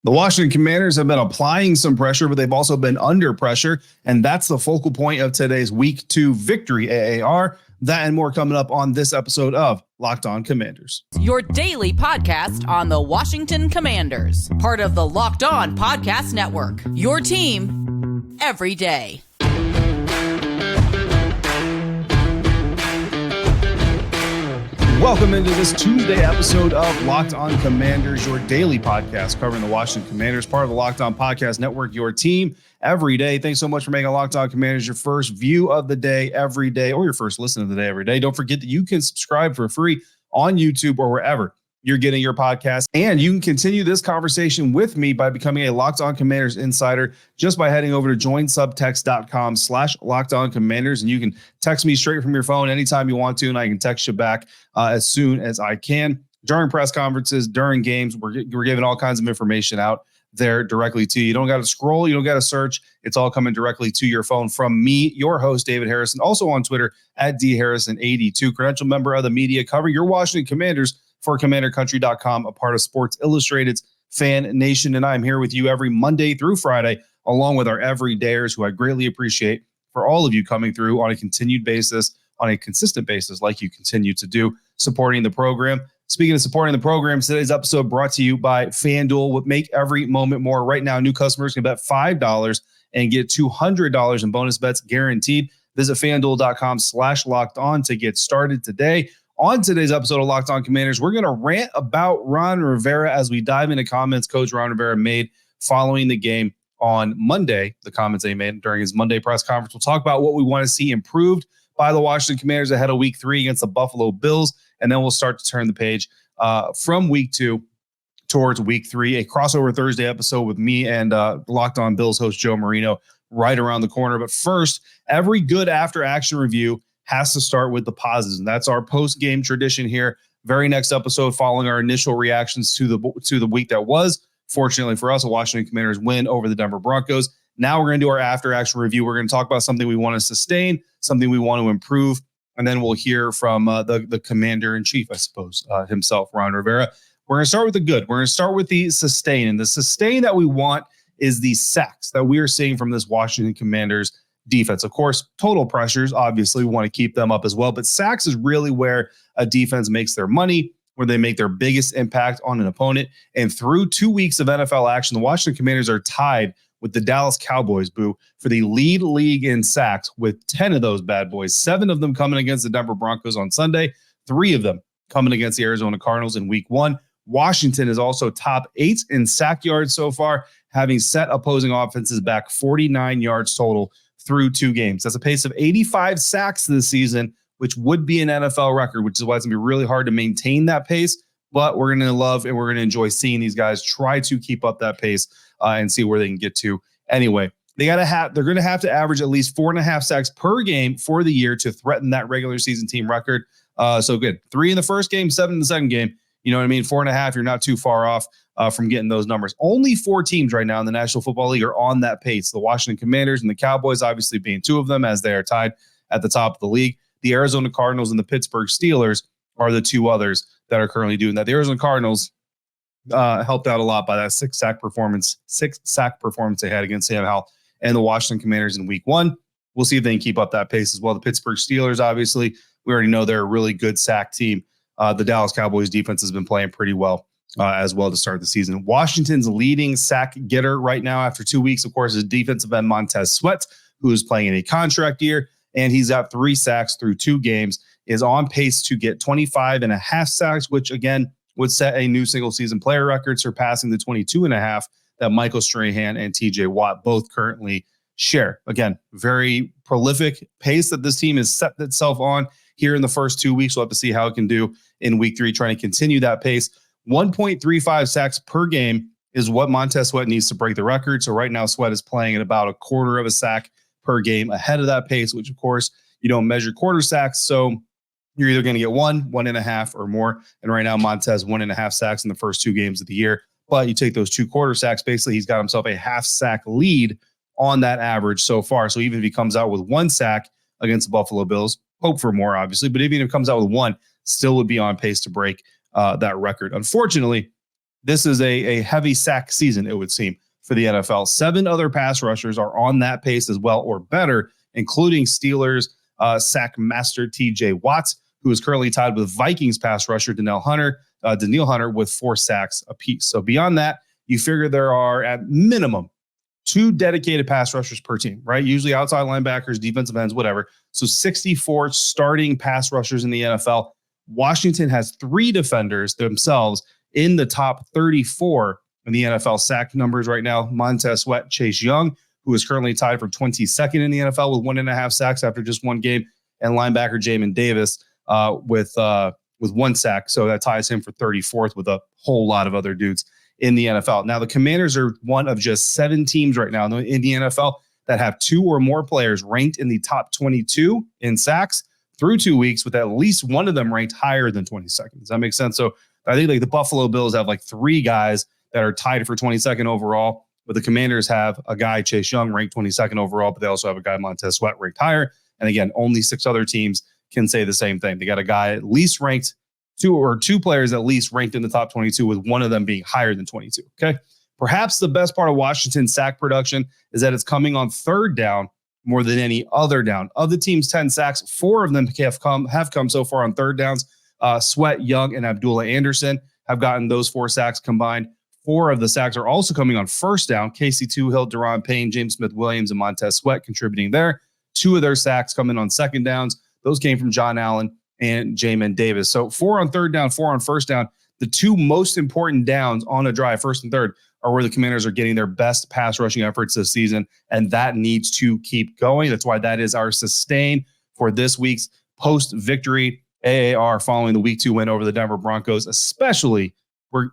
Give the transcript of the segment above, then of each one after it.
The Washington Commanders have been applying some pressure, but they've also been under pressure, and that's the focal point of today's Week 2 victory, AAR. That and more coming up on this episode of Locked On Commanders. Your daily podcast on the Washington Commanders, part of the Locked On Podcast Network, your team every day. Welcome into this Tuesday episode of Locked On Commanders, your daily podcast covering the Washington Commanders, part of the Locked On Podcast Network, your team every day. Thanks so much for making Locked On Commanders your first view of the day every day, or your first listen of the day every day. Don't forget that you can subscribe for free on YouTube or wherever you're getting your podcast. And you can continue this conversation with me by becoming a Locked On Commanders insider just by heading over to joinsubtext.com/LockedOnCommanders. And you can text me straight from your phone anytime you want to, and I can text you back as soon as I can. During press conferences, during games, we're giving all kinds of information out there directly to you. You don't got to scroll. You don't got to search. It's all coming directly to your phone from me, your host, David Harrison, also on Twitter at DHarrison82, credential member of the media covering your Washington Commanders for CommanderCountry.com, a part of Sports Illustrated's FanNation. And I'm here with you every Monday through Friday, along with our everydayers, who I greatly appreciate for all of you coming through on a continued basis, on a consistent basis, like you continue to do, supporting the program. Speaking of supporting the program, today's episode brought to you by FanDuel. Make every moment more. Right now, new customers can bet $5 and get $200 in bonus bets guaranteed. Visit FanDuel.com/LockedOn to get started today. On today's episode of Locked On Commanders, we're going to rant about Ron Rivera as we dive into comments Coach Ron Rivera made following the game on Monday, the comments they made during his Monday press conference. We'll talk about what we want to see improved by the Washington Commanders ahead of Week 3 against the Buffalo Bills, and then we'll start to turn the page from Week 2 towards Week 3, a crossover Thursday episode with me and Locked On Bills host Joe Marino right around the corner. But first, every good after-action review has to start with the positives, and that's our post-game tradition here. Very next episode, following our initial reactions to the week that was. Fortunately for us, a Washington Commanders win over the Denver Broncos. Now we're going to do our after-action review. We're going to talk about something we want to sustain, something we want to improve, and then we'll hear from the commander-in-chief, I suppose, himself, Ron Rivera. We're going to start with the good. We're going to start with the sustain, and the sustain that we want is the sacks that we are seeing from this Washington Commanders defense. Of course, total pressures, obviously, we want to keep them up as well, but sacks is really where a defense makes their money, where they make their biggest impact on an opponent. And through 2 weeks of NFL action, the Washington Commanders are tied with the Dallas Cowboys, for the lead league in sacks with 10 of those bad boys, 7 of them coming against the Denver Broncos on Sunday, 3 of them coming against the Arizona Cardinals in Week 1. Washington is also top 8 in sack yards so far, having set opposing offenses back 49 yards total through 2 games. That's a pace of 85 sacks this season, which would be an NFL record, which is why it's going to be really hard to maintain that pace. But we're going to love and we're going to enjoy seeing these guys try to keep up that pace and see where they can get to. Anyway, they're going to have to average at least 4.5 sacks per game for the year to threaten that regular season team record. So good. 3 in the first game, 7 in the second game. You know what I mean? 4.5, you're not too far off from getting those numbers. Only 4 teams right now in the National Football League are on that pace. The Washington Commanders and the Cowboys, obviously being 2 of them, as they are tied at the top of the league. The Arizona Cardinals and the Pittsburgh Steelers are the 2 others that are currently doing that. The Arizona Cardinals helped out a lot by that 6 sack performance they had against Sam Howell and the Washington Commanders in Week 1. We'll see if they can keep up that pace as well. The Pittsburgh Steelers, obviously, we already know they're a really good sack team. The Dallas Cowboys defense has been playing pretty well as well to start the season. Washington's leading sack getter right now after 2 weeks, of course, is defensive end Montez Sweat, who is playing in a contract year, and he's got 3 sacks through 2 games, is on pace to get 25.5 sacks, which, again, would set a new single-season player record, surpassing the 22.5 that Michael Strahan and TJ Watt both currently share. Again, very prolific pace that this team has set itself on here in the first 2 weeks. We'll have to see how it can do in Week 3, trying to continue that pace. 1.35 sacks per game is what Montez Sweat needs to break the record. So right now, Sweat is playing at about 1/4 of a sack per game ahead of that pace, which, of course, you don't measure quarter sacks. So you're either going to get 1.5, or more. And right now, Montez 1.5 sacks in the first 2 games of the year. But you take those 2 quarter sacks, basically, he's got himself a half sack lead on that average so far. So even if he comes out with 1 sack against the Buffalo Bills, hope for more, obviously, but even if it comes out with 1, still would be on pace to break that record. Unfortunately, this is a heavy sack season, it would seem, for the NFL. 7 other pass rushers are on that pace as well or better, including Steelers sack master TJ Watts, who is currently tied with Vikings pass rusher Danielle Hunter with 4 sacks apiece. So beyond that, you figure there are at minimum 2 dedicated pass rushers per team, right? Usually outside linebackers, defensive ends, whatever. So 64 starting pass rushers in the NFL. Washington has 3 defenders themselves in the top 34 in the NFL sack numbers right now. Montez Sweat, Chase Young, who is currently tied for 22nd in the NFL with 1.5 sacks after just 1 game, and linebacker Jamin Davis with 1 sack. So that ties him for 34th with a whole lot of other dudes in the NFL. Now, the Commanders are one of just 7 teams right now in the NFL that have 2 or more players ranked in the top 22 in sacks through 2 weeks, with at least one of them ranked higher than 22nd. Does that make sense? So I think like the Buffalo Bills have like 3 guys that are tied for 22nd overall, but the Commanders have a guy, Chase Young, ranked 22nd overall, but they also have a guy, Montez Sweat, ranked higher. And again, only 6 other teams can say the same thing. They got a guy at least ranked 2 players at least ranked in the top 22, with one of them being higher than 22. Okay. Perhaps the best part of Washington's sack production is that it's coming on 3rd down more than any other down. Of the team's 10 sacks, 4 of them have come so far on 3rd downs. Sweat, Young, and Abdullah Anderson have gotten those 4 sacks combined. 4 of the sacks are also coming on 1st down. Casey Toohill, Daron Payne, James Smith-Williams, and Montez Sweat contributing there. 2 of their sacks come in on 2nd downs. Those came from John Allen and Jamin Davis. So 4 on 3rd down, 4 on 1st down. The 2 most important downs on a drive, 1st and 3rd, are where the Commanders are getting their best pass rushing efforts this season, and that needs to keep going. That's why that is our sustain for this week's post-victory AAR following the Week 2 win over the Denver Broncos. Especially we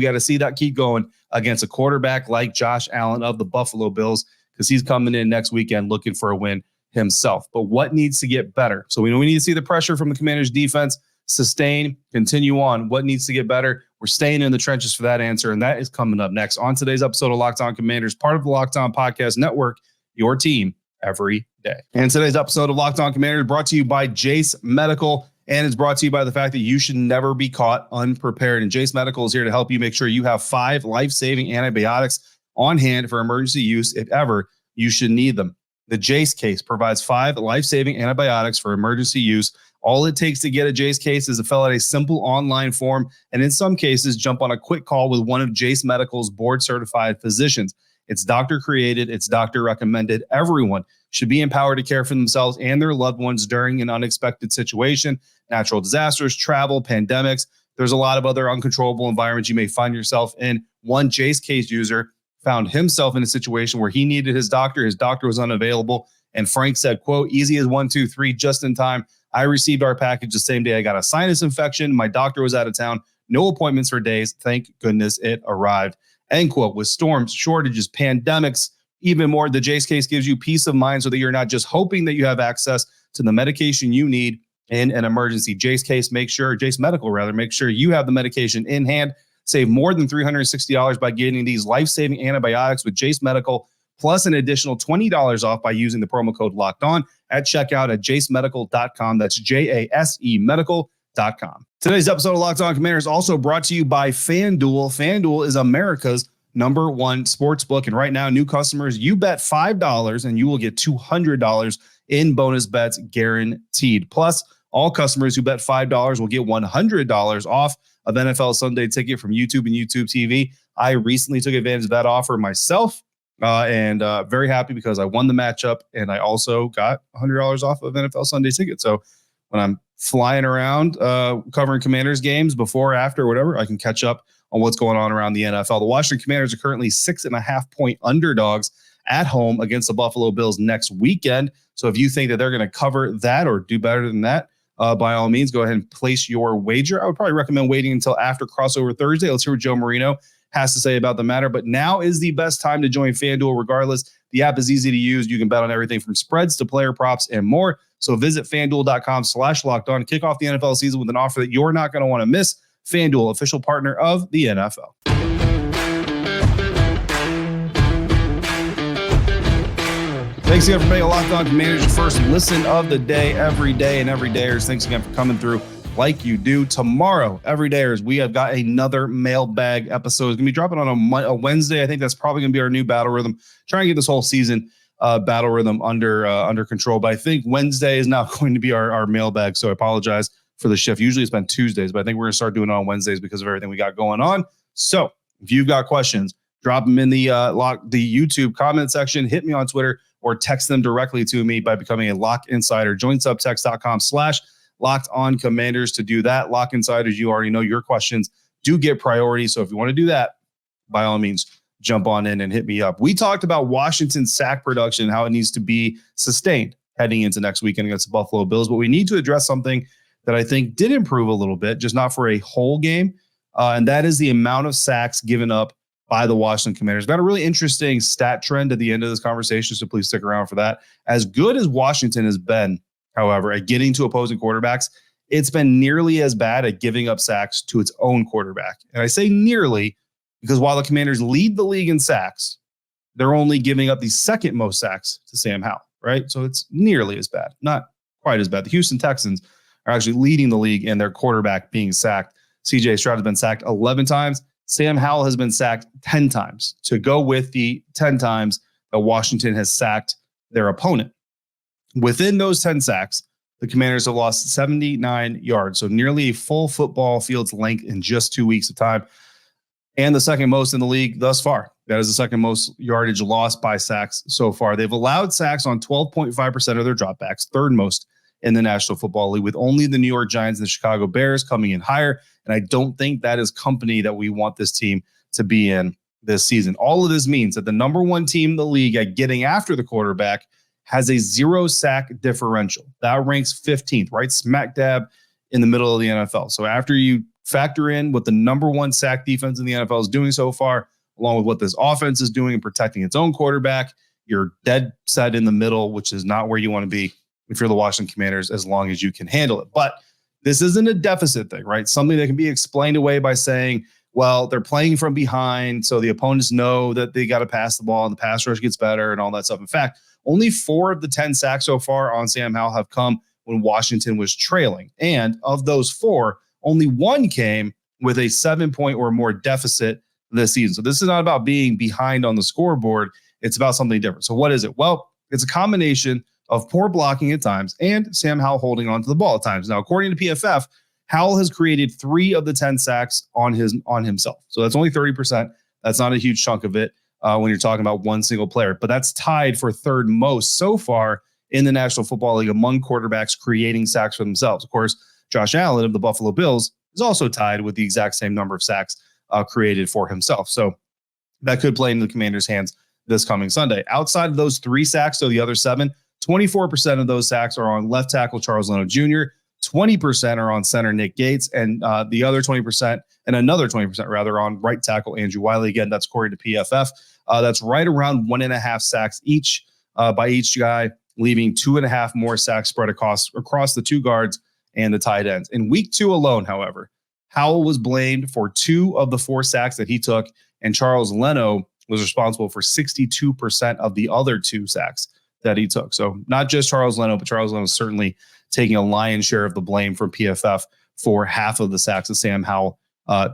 got to see that keep going against a quarterback like Josh Allen of the Buffalo Bills, because he's coming in next weekend looking for a win himself. But what needs to get better? So we know we need to see the pressure from the Commanders defense sustain, continue on. What needs to get better? We're staying in the trenches for that answer, and that is coming up next on today's episode of Locked On Commanders, part of the Locked On Podcast Network, your team every day. And today's episode of Locked On Commanders brought to you by Jace Medical, and it's brought to you by the fact that you should never be caught unprepared. And Jace Medical is here to help you make sure you have 5 life-saving antibiotics on hand for emergency use if ever you should need them. The Jace case provides 5 life-saving antibiotics for emergency use. All it takes to get a Jace case is to fill out a simple online form, and in some cases, jump on a quick call with one of Jace Medical's board-certified physicians. It's doctor-created. It's doctor-recommended. Everyone should be empowered to care for themselves and their loved ones during an unexpected situation, natural disasters, travel, pandemics. There's a lot of other uncontrollable environments you may find yourself in. One Jace case user found himself in a situation where he needed his doctor. His doctor was unavailable. And Frank said, quote, "Easy as 1, 2, 3, just in time. I received our package the same day I got a sinus infection. My doctor was out of town. No appointments for days. Thank goodness it arrived." End quote. With storms, shortages, pandemics, even more, the Jace case gives you peace of mind so that you're not just hoping that you have access to the medication you need in an emergency. Jace Medical make sure you have the medication in hand. Save more than $360 by getting these life-saving antibiotics with Jace Medical, plus an additional $20 off by using the promo code Locked On at checkout at jacemedical.com. That's JASE medical.com. Today's episode of Locked On Commanders also brought to you by FanDuel. FanDuel is America's #1 sports book. And right now, new customers, you bet $5 and you will get $200 in bonus bets guaranteed. Plus, all customers who bet $5 will get $100 off of NFL Sunday Ticket from YouTube and YouTube TV. I recently took advantage of that offer myself, and very happy because I won the matchup, and I also got $100 off of NFL Sunday Ticket. So when I'm flying around covering Commanders games before, after, whatever, I can catch up on what's going on around the NFL. The Washington Commanders are currently 6.5-point underdogs at home against the Buffalo Bills next weekend. So if you think that they're going to cover that or do better than that, by all means, go ahead and place your wager. I would probably recommend waiting until after crossover Thursday. Let's hear what Joe Marino has to say about the matter. But now is the best time to join FanDuel regardless. The app is easy to use. You can bet on everything from spreads to player props and more. So visit FanDuel.com/lockedon. Kick off the NFL season with an offer that you're not going to want to miss. FanDuel, official partner of the NFL. Thanks again for making Locked On Commanders your first listen of the day, every day, and every dayers. Thanks again for coming through like you do. Tomorrow, Everydayers, we have got another mailbag episode. It's going to be dropping on a Wednesday. I think that's probably going to be our new battle rhythm. Trying to get this whole season battle rhythm under control. But I think Wednesday is now going to be our mailbag. So I apologize for the shift. Usually it's been Tuesdays, but I think we're going to start doing it on Wednesdays because of everything we got going on. So if you've got questions, drop them in the YouTube comment section, hit me on Twitter, or text them directly to me by becoming a Lock Insider. Join subtext.com/LockedOnCommanders to do that. Lock Insiders, you already know your questions do get priority. So if you want to do that, by all means, jump on in and hit me up. We talked about Washington's sack production, how it needs to be sustained heading into next weekend against the Buffalo Bills. But we need to address something that I think did improve a little bit, just not for a whole game. And that is the amount of sacks given up by the Washington Commanders. Got a really interesting stat trend at the end of this conversation, so please stick around for that. As good as Washington has been, however, at getting to opposing quarterbacks, it's been nearly as bad at giving up sacks to its own quarterback. And I say nearly because while the Commanders lead the league in sacks, they're only giving up the second most sacks to Sam Howell, right? So it's nearly as bad, not quite as bad. The Houston Texans are actually leading the league in their quarterback being sacked. CJ Stroud has been sacked 11 times. Sam Howell has been sacked 10 times to go with the 10 times that Washington has sacked their opponent. Within those 10 sacks, the Commanders have lost 79 yards, so nearly a full football field's length in just 2 weeks of time, and the second most in the league thus far. That is the second most yardage lost by sacks so far. They've allowed sacks on 12.5% of their dropbacks, third most in the National Football League, with only the New York Giants and the Chicago Bears coming in higher. And I don't think that is company that we want this team to be in this season. All of this means that the number one team in the league at getting after the quarterback has a 0 sack differential. That ranks 15th, right smack dab in the middle of the NFL. So after you factor in what the number one sack defense in the NFL is doing so far, along with what this offense is doing and protecting its own quarterback, you're dead set in the middle, which is not where you want to be if you're the Washington Commanders, as long as you can handle it. But this isn't a deficit thing, right? Something that can be explained away by saying, well, they're playing from behind, so the opponents know that they got to pass the ball and the pass rush gets better and all that stuff. In fact, only 4 of the 10 sacks so far on Sam Howell have come when Washington was trailing. And of those 4, only 1 came with a 7-point or more deficit this season. So this is not about being behind on the scoreboard. It's about something different. So what is it? Well, it's a combination of poor blocking at times and Sam Howell holding on to the ball at times. Now, according to PFF, Howell has created 3 of the 10 sacks on himself. So that's only 30%. That's not a huge chunk of it when you're talking about one single player. But that's tied for third most so far in the National Football League among quarterbacks creating sacks for themselves. Of course, Josh Allen of the Buffalo Bills is also tied with the exact same number of sacks created for himself. So that could play into the Commanders' hands this coming Sunday. Outside of those 3 sacks, so the other 7, 24% of those sacks are on left tackle Charles Leno Jr., 20% are on center Nick Gates, and the other 20%, and another 20% rather, on right tackle Andrew Wiley. Again, that's according to PFF. That's right around 1.5 sacks each by each guy, leaving 2.5 more sacks spread across the 2 guards and the tight ends. In week 2 alone, however, Howell was blamed for 2 of the 4 sacks that he took, and Charles Leno was responsible for 62% of the other 2 sacks that he took. So not just Charles Leno, but Charles Leno is certainly taking a lion's share of the blame from PFF for half of the sacks that Sam Howell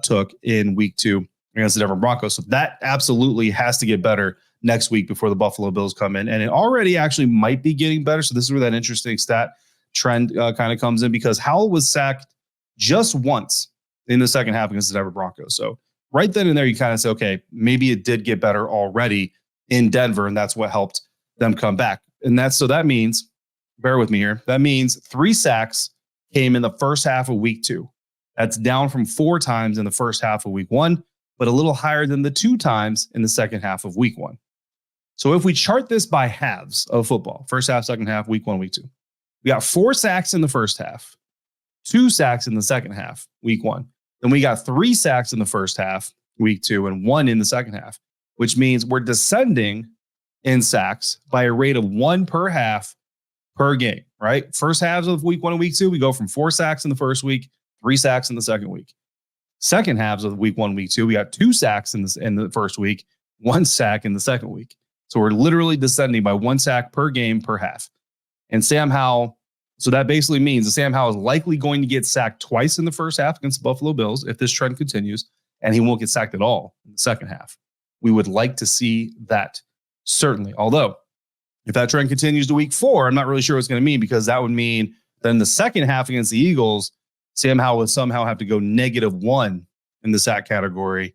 took in week 2 against the Denver Broncos. So that absolutely has to get better next week before the Buffalo Bills come in. And it already actually might be getting better. So this is where that interesting stat trend kind of comes in, because Howell was sacked just once in the second half against the Denver Broncos. So right then and there, you kind of say, okay, maybe it did get better already in Denver, and that's what helped them come back. And that means, bear with me here, that means 3 sacks came in the first half of week 2. That's down from 4 times in the first half of week 1, but a little higher than the 2 times in the second half of week 1. So if we chart this by halves of football, first half, second half, week 1, week 2, we got 4 sacks in the first half, 2 sacks in the second half, week 1. Then we got 3 sacks in the first half, week 2, and 1 in the second half, which means we're descending in sacks by a rate of 1 per half per game, right? First halves of week 1 and week 2, we go from 4 sacks in the first week, 3 sacks in the second week. Second halves of week 1, week 2, we got 2 sacks in the first week, 1 sack in the second week. So we're literally descending by 1 sack per game per half. And Sam Howell So that basically means that Sam Howell is likely going to get sacked twice in the first half against the Buffalo Bills if this trend continues, and he won't get sacked at all in the second half. We would like to see that, certainly. Although, if that trend continues to week 4, I'm not really sure what it's going to mean, because that would mean then the second half against the Eagles, Sam Howell would somehow have to go -1 in the sack category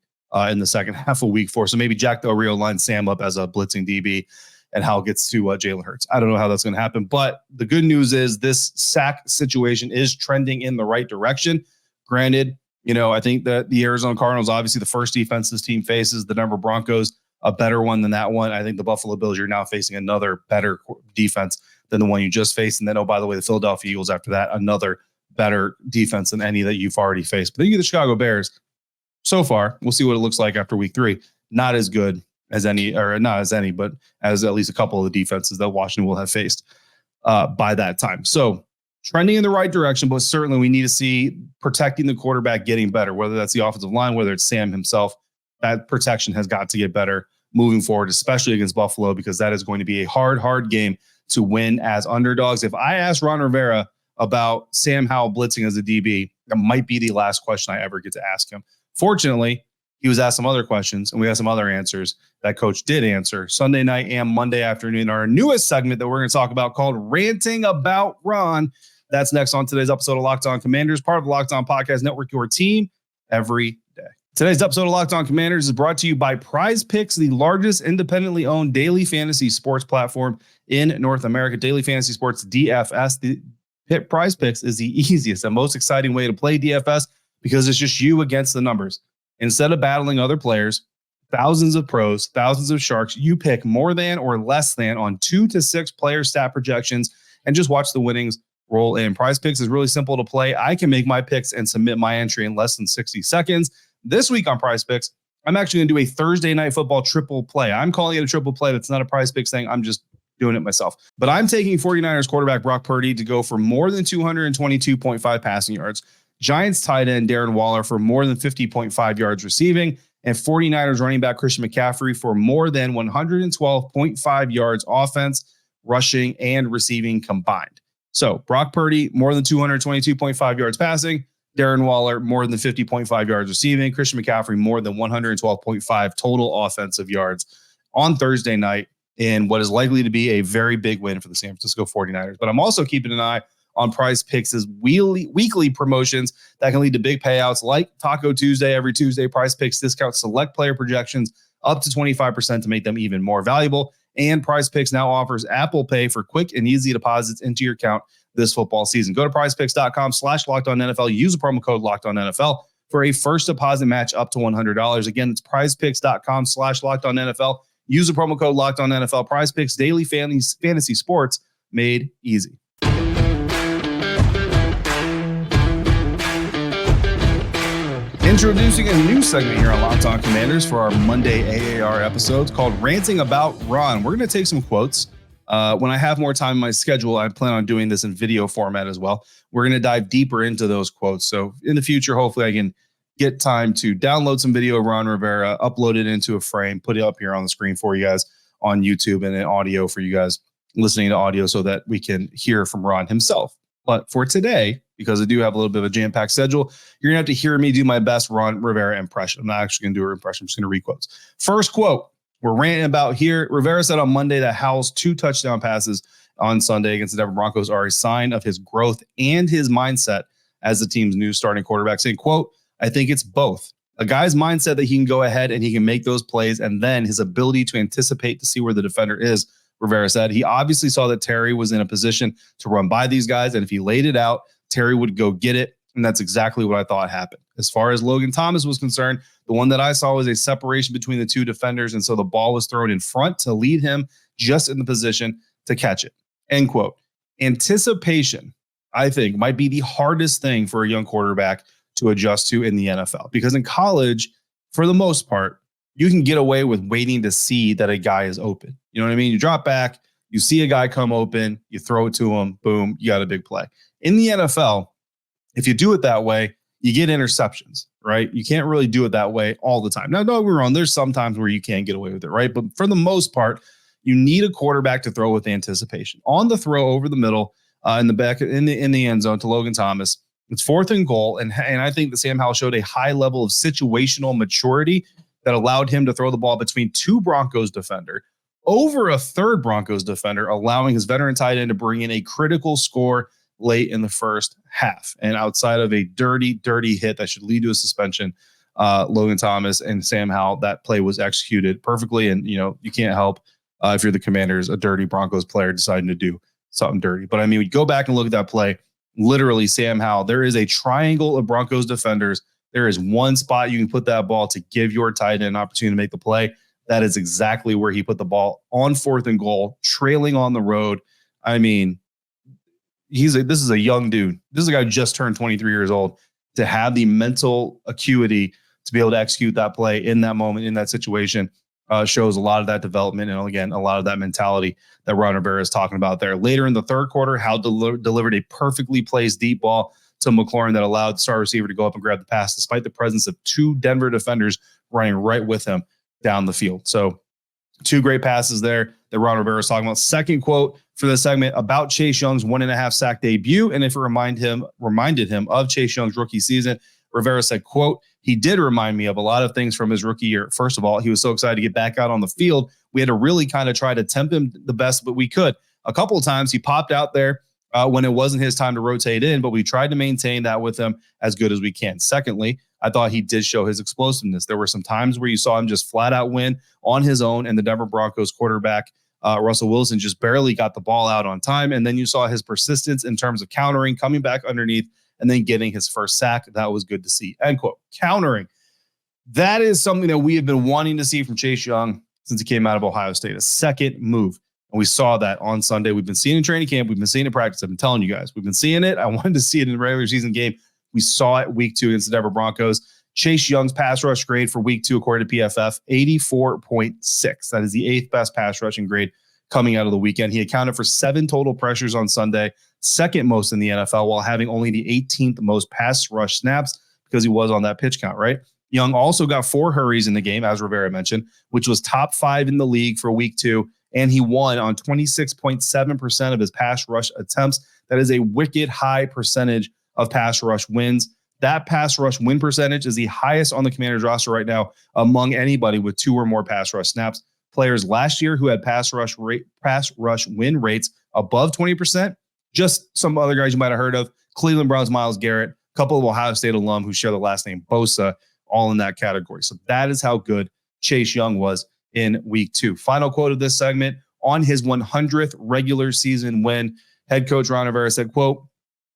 in the second half of week 4. So maybe Jack Del Rio lines Sam up as a blitzing DB and Howell gets to Jalen Hurts. I don't know how that's going to happen, but the good news is this sack situation is trending in the right direction. Granted, I think that the Arizona Cardinals, obviously the first defense this team faces, the Denver Broncos, a better one than that one. I think the Buffalo Bills, you're now facing another better defense than the one you just faced. And then, oh, by the way, the Philadelphia Eagles after that, another better defense than any that you've already faced. But then you get the Chicago Bears. So far, we'll see what it looks like after week 3. Not as good as any, or not as any, but as at least a couple of the defenses that Washington will have faced by that time. So trending in the right direction, but certainly we need to see protecting the quarterback getting better, whether that's the offensive line, whether it's Sam himself. That protection has got to get better moving forward, especially against Buffalo, because that is going to be a hard game to win as underdogs. If I ask Ron Rivera about Sam Howell blitzing as a DB, that might be the last question I ever get to ask him. Fortunately, he was asked some other questions, and we had some other answers that Coach did answer Sunday night and Monday afternoon. Our newest segment that we're going to talk about, called Ranting About Ron. That's next on today's episode of Locked On Commanders, part of the Locked On Podcast Network, your team every day. Today's episode of Locked On Commanders is brought to you by PrizePicks, the largest independently owned daily fantasy sports platform in North America. Daily Fantasy Sports, DFS. The PrizePicks is the easiest and most exciting way to play DFS, because it's just you against the numbers. Instead of battling other players, thousands of pros, thousands of sharks, you pick more than or less than on 2 to 6 player stat projections and just watch the winnings roll in. PrizePicks is really simple to play. I can make my picks and submit my entry in less than 60 seconds. This week on PrizePicks, I'm actually going to do a Thursday night football triple play. I'm calling it a triple play. That's not a PrizePicks thing. I'm just doing it myself. But I'm taking 49ers quarterback Brock Purdy to go for more than 222.5 passing yards, Giants tight end Darren Waller for more than 50.5 yards receiving, and 49ers running back Christian McCaffrey for more than 112.5 yards offense, rushing, and receiving combined. So Brock Purdy, more than 222.5 yards passing, Darren Waller, more than 50.5 yards receiving, Christian McCaffrey, more than 112.5 total offensive yards on Thursday night in what is likely to be a very big win for the San Francisco 49ers. But I'm also keeping an eye on PrizePicks' weekly promotions that can lead to big payouts, like Taco Tuesday every Tuesday. PrizePicks discounts select player projections up to 25% to make them even more valuable. And PrizePicks now offers Apple Pay for quick and easy deposits into your account this football season. Go to prizepicks.com/LockedOnNFL. Use the promo code LockedOnNFL for a first deposit match up to $100. Again, it's prizepicks.com/LockedOnNFL. Use the promo code LockedOnNFL. PrizePicks, daily fantasy sports made easy. Introducing a new segment here on Locked On Commanders for our Monday AAR episodes called Ranting About Ron. We're going to take some quotes. When I have more time in my schedule, I plan on doing this in video format as well. We're going to dive deeper into those quotes. So in the future, hopefully I can get time to download some video of Ron Rivera, upload it into a frame, put it up here on the screen for you guys on YouTube, and an audio for you guys listening to audio so that we can hear from Ron himself. But for today, because I do have a little bit of a jam-packed schedule, you're going to have to hear me do my best Ron Rivera impression. I'm not actually going to do an impression. I'm just going to read quotes. First quote we're ranting about here. Rivera said on Monday that Howell's 2 touchdown passes on Sunday against the Denver Broncos are a sign of his growth and his mindset as the team's new starting quarterback, saying, quote, I think it's both. A guy's mindset that he can go ahead and he can make those plays, and then his ability to anticipate to see where the defender is. Rivera said he obviously saw that Terry was in a position to run by these guys, and if he laid it out, Terry would go get it, and that's exactly what I thought happened. As far as Logan Thomas was concerned, the one that I saw was a separation between the 2 defenders, and so the ball was thrown in front to lead him just in the position to catch it. End quote. Anticipation, I think, might be the hardest thing for a young quarterback to adjust to in the NFL, because in college, for the most part, you can get away with waiting to see that a guy is open. You know what I mean? You drop back, you see a guy come open, you throw it to him, boom, you got a big play. In the NFL, if you do it that way, you get interceptions, right? You can't really do it that way all the time. Now, don't get me wrong, there's some times where you can't get away with it, right? But for the most part, you need a quarterback to throw with anticipation. On the throw over the middle, in the back in the end zone to Logan Thomas. It's 4th and goal, and I think that Sam Howell showed a high level of situational maturity that allowed him to throw the ball between 2 Broncos defender over a 3rd Broncos defender, allowing his veteran tight end to bring in a critical score late in the first half. And outside of a dirty hit that should lead to a suspension, Logan Thomas and Sam Howell, that play was executed perfectly. And, you can't help if you're the Commanders, a dirty Broncos player deciding to do something dirty. But I mean, we go back and look at that play. Literally, Sam Howell, there is a triangle of Broncos defenders. There is one spot you can put that ball to give your tight end an opportunity to make the play. That is exactly where he put the ball on 4th and goal, trailing on the road. I mean, this is a young dude. This is a guy who just turned 23 years old. To have the mental acuity to be able to execute that play in that moment, in that situation, shows a lot of that development and, again, a lot of that mentality that Ron Rivera is talking about there. Later in the 3rd quarter, Howell delivered a perfectly placed deep ball to McLaurin that allowed the star receiver to go up and grab the pass, despite the presence of 2 Denver defenders running right with him down the field. So 2 great passes there that Ron Rivera is talking about. Second quote for this segment about Chase Young's 1.5 sack debut. And if it reminded him of Chase Young's rookie season, Rivera said, quote, "He did remind me of a lot of things from his rookie year. First of all, he was so excited to get back out on the field. We had to really kind of try to tempt him the best that we could. A couple of times he popped out there when it wasn't his time to rotate in, but we tried to maintain that with him as good as we can. Secondly, I thought he did show his explosiveness. There were some times where you saw him just flat out win on his own, and the Denver Broncos quarterback, Russell Wilson, just barely got the ball out on time. And then you saw his persistence in terms of countering, coming back underneath, and then getting his first sack. That was good to see." End quote. Countering. That is something that we have been wanting to see from Chase Young since he came out of Ohio State. A second move. And we saw that on Sunday. We've been seeing it in training camp. We've been seeing it in practice. I've been telling you guys. We've been seeing it. I wanted to see it in the regular season game. We saw it week 2 against the Denver Broncos. Chase Young's pass rush grade for week 2, according to PFF, 84.6. That is the 8th best pass rushing grade coming out of the weekend. He accounted for 7 total pressures on Sunday, 2nd most in the NFL, while having only the 18th most pass rush snaps because he was on that pitch count, right? Young also got 4 hurries in the game, as Rivera mentioned, which was top 5 in the league for week 2, and he won on 26.7% of his pass rush attempts. That is a wicked high percentage of pass rush wins. That pass rush win percentage is the highest on the Commanders roster right now among anybody with 2 or more pass rush snaps. Players last year who had pass rush win rates above 20%, just some other guys you might have heard of. Cleveland Browns, Myles Garrett, a couple of Ohio State alum who share the last name Bosa, all in that category. So that is how good Chase Young was in week 2. Final quote of this segment: on his 100th regular season win, head coach Ron Rivera said, quote,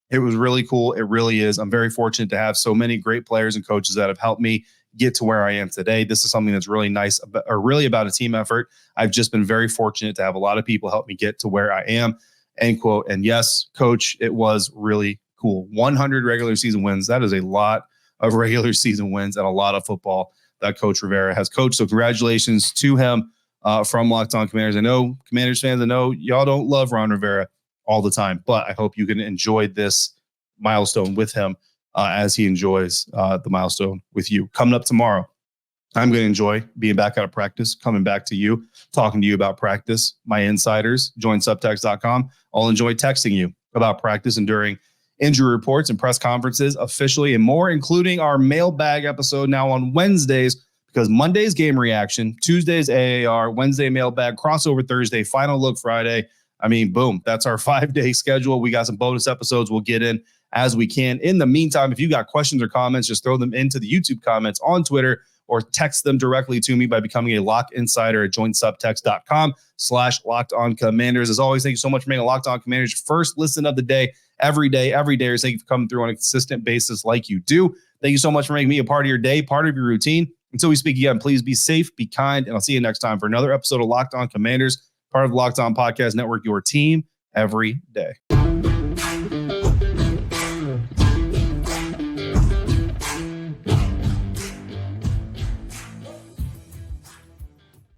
"It was really cool. It really is. I'm very fortunate to have so many great players and coaches that have helped me get to where I am today. This is something that's really nice, or really about a team effort. I've just been very fortunate to have a lot of people help me get to where I am." End quote. And yes, coach, it was really cool. 100 regular season wins. That is a lot of regular season wins and a lot of football that Coach Rivera has coached. So congratulations to him from Locked On Commanders. I know Commanders fans, I know y'all don't love Ron Rivera all the time, but I hope you can enjoy this milestone with him as he enjoys the milestone with you. Coming up tomorrow, I'm going to enjoy being back out of practice, coming back to you, talking to you about practice. My insiders, join subtext.com. I'll enjoy texting you about practice and during injury reports and press conferences officially and more, including our mailbag episode now on Wednesdays, because Monday's game reaction, Tuesday's AAR, Wednesday mailbag, crossover Thursday, final look Friday. I mean, boom, that's our 5-day schedule. We got some bonus episodes we'll get in as we can. In the meantime, if you got questions or comments, just throw them into the YouTube comments on Twitter or text them directly to me by becoming a Lock Insider at joinsubtext.com/LockedOnCommanders. As always, thank you so much for making Locked On Commanders your first listen of the day, every day. Thank you for coming through on a consistent basis like you do. Thank you so much for making me a part of your day, part of your routine. Until we speak again, please be safe, be kind, and I'll see you next time for another episode of Locked On Commanders, part of the Locked On Podcast Network, your team every day.